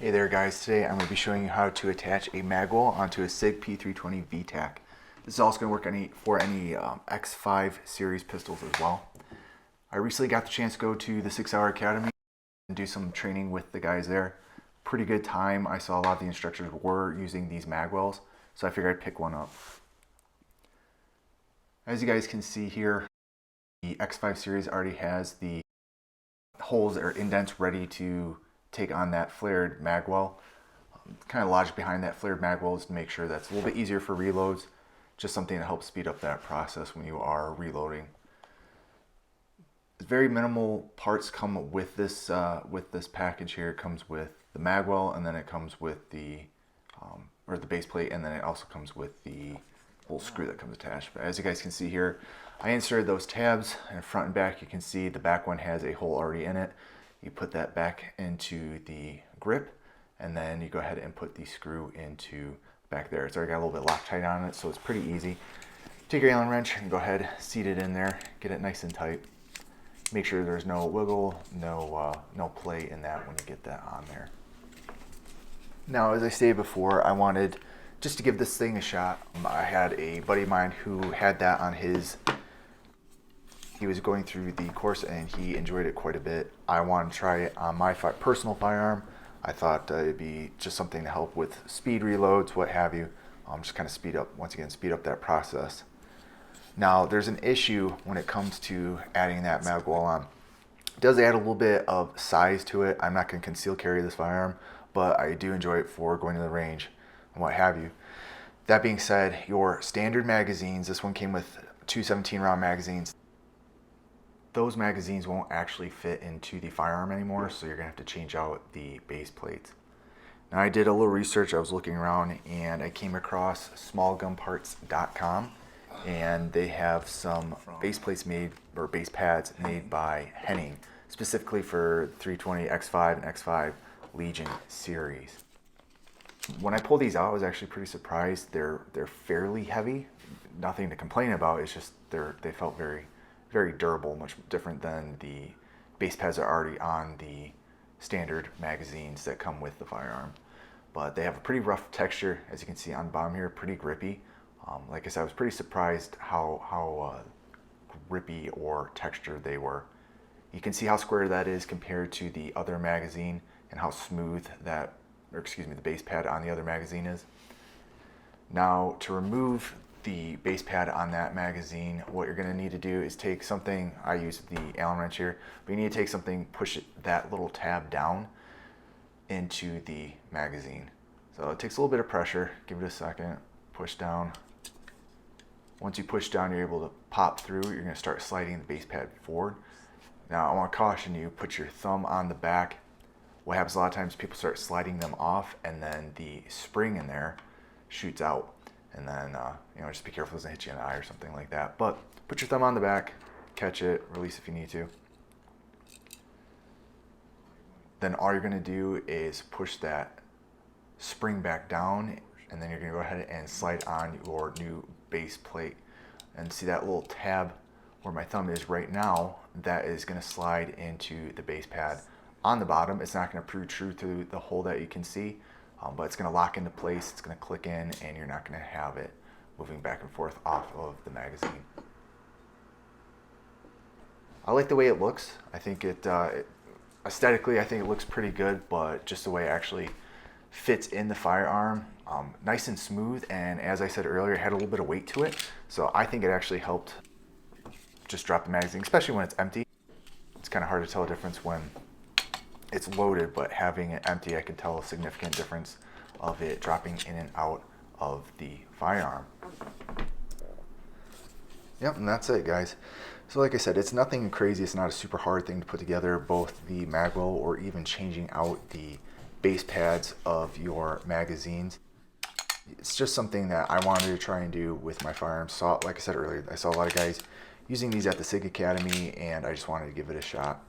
Hey there guys, today I'm going to be showing you how to attach a magwell onto a Sig P320 Vtac. This is also going to work for any X5 series pistols as well. I recently got the chance to go to the Sig Sauer Academy and do some training with the guys there. Pretty good time. I saw a lot of the instructors were using these magwells, so I figured I'd pick one up. As you guys can see here, the X5 series already has the holes or indents ready to take on that flared magwell. Kind of logic behind that flared magwell is to make sure that's a little bit easier for reloads, just something to help speed up that process when you are reloading. Very minimal parts come with this package here. It comes with the magwell, and then it comes with the base plate, and then it also comes with the whole screw that comes attached. But as you guys can see here, I inserted those tabs in front and back. You can see the back one has a hole already in it. You put that back into the grip, and then you go ahead and put the screw into back there. It's already got a little bit Loctite on it, so it's pretty easy. Take your Allen wrench and go ahead, seat it in there, get it nice and tight. Make sure there's no wiggle, no play in that when you get that on there. Now, as I stated before, I wanted just to give this thing a shot. I had a buddy of mine who had that on his. He was going through the course and he enjoyed it quite a bit. I wanted to try it on my personal firearm. I thought it'd be just something to help with speed reloads, what have you. Just kind of speed up that process. Now, there's an issue when it comes to adding that magwell on. It does add a little bit of size to it. I'm not going to conceal carry this firearm, but I do enjoy it for going to the range and what have you. That being said, your standard magazines, this one came with two 17-round magazines. Those magazines won't actually fit into the firearm anymore, so you're going to have to change out the base plates. Now, I did a little research. I was looking around and I came across smallgunparts.com, and they have some base plates made, or base pads made by Henning, specifically for 320 X5 and X5 Legion series. When I pulled these out, I was actually pretty surprised. They're fairly heavy. Nothing to complain about. It's just they felt very durable, much different than the base pads that are already on the standard magazines that come with the firearm. But they have a pretty rough texture, as you can see on the bottom here, pretty grippy. Like I said, I was pretty surprised how grippy or textured they were. You can see how square that is compared to the other magazine and how smooth the base pad on the other magazine is. Now, to remove the base pad on that magazine, what you're going to need to do is take something. I use the Allen wrench here, but you need to take something, push that little tab down into the magazine. So it takes a little bit of pressure. Give it a second. Push down. Once you push down, you're able to pop through. You're going to start sliding the base pad forward. Now, I want to caution you, put your thumb on the back. What happens a lot of times, people start sliding them off, and then the spring in there shoots out. And then, just be careful it doesn't hit you in the eye or something like that. But put your thumb on the back, catch it, release if you need to. Then all you're going to do is push that spring back down, and then you're going to go ahead and slide on your new base plate. And see that little tab where my thumb is right now, that is going to slide into the base pad on the bottom. It's not going to protrude through the hole that you can see. But it's going to lock into place, it's going to click in, and you're not going to have it moving back and forth off of the magazine. I like the way it looks. I think aesthetically, I think it looks pretty good, but just the way it actually fits in the firearm, nice and smooth, and as I said earlier, it had a little bit of weight to it, so I think it actually helped just drop the magazine, especially when it's empty. It's kind of hard to tell a difference when it's loaded, but having it empty, I can tell a significant difference of it dropping in and out of the firearm. Yep, and that's it, guys. So like I said, it's nothing crazy. It's not a super hard thing to put together, both the magwell or even changing out the base pads of your magazines. It's just something that I wanted to try and do with my firearms. So like I said earlier, I saw a lot of guys using these at the Sig Academy, and I just wanted to give it a shot.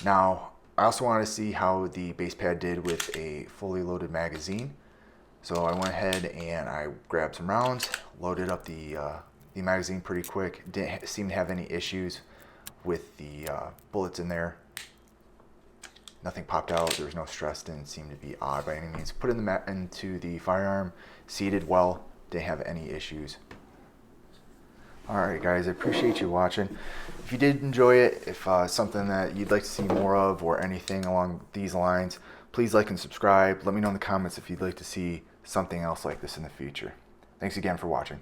Now, I also wanted to see how the base pad did with a fully loaded magazine. So I went ahead and I grabbed some rounds, loaded up the magazine pretty quick. Didn't seem to have any issues with the bullets in there. Nothing popped out. There was no stress. Didn't seem to be odd by any means. Put it into the firearm, seated well. Didn't have any issues. Alright guys, I appreciate you watching. If you did enjoy it, if something that you'd like to see more of or anything along these lines, please like and subscribe. Let me know in the comments if you'd like to see something else like this in the future. Thanks again for watching.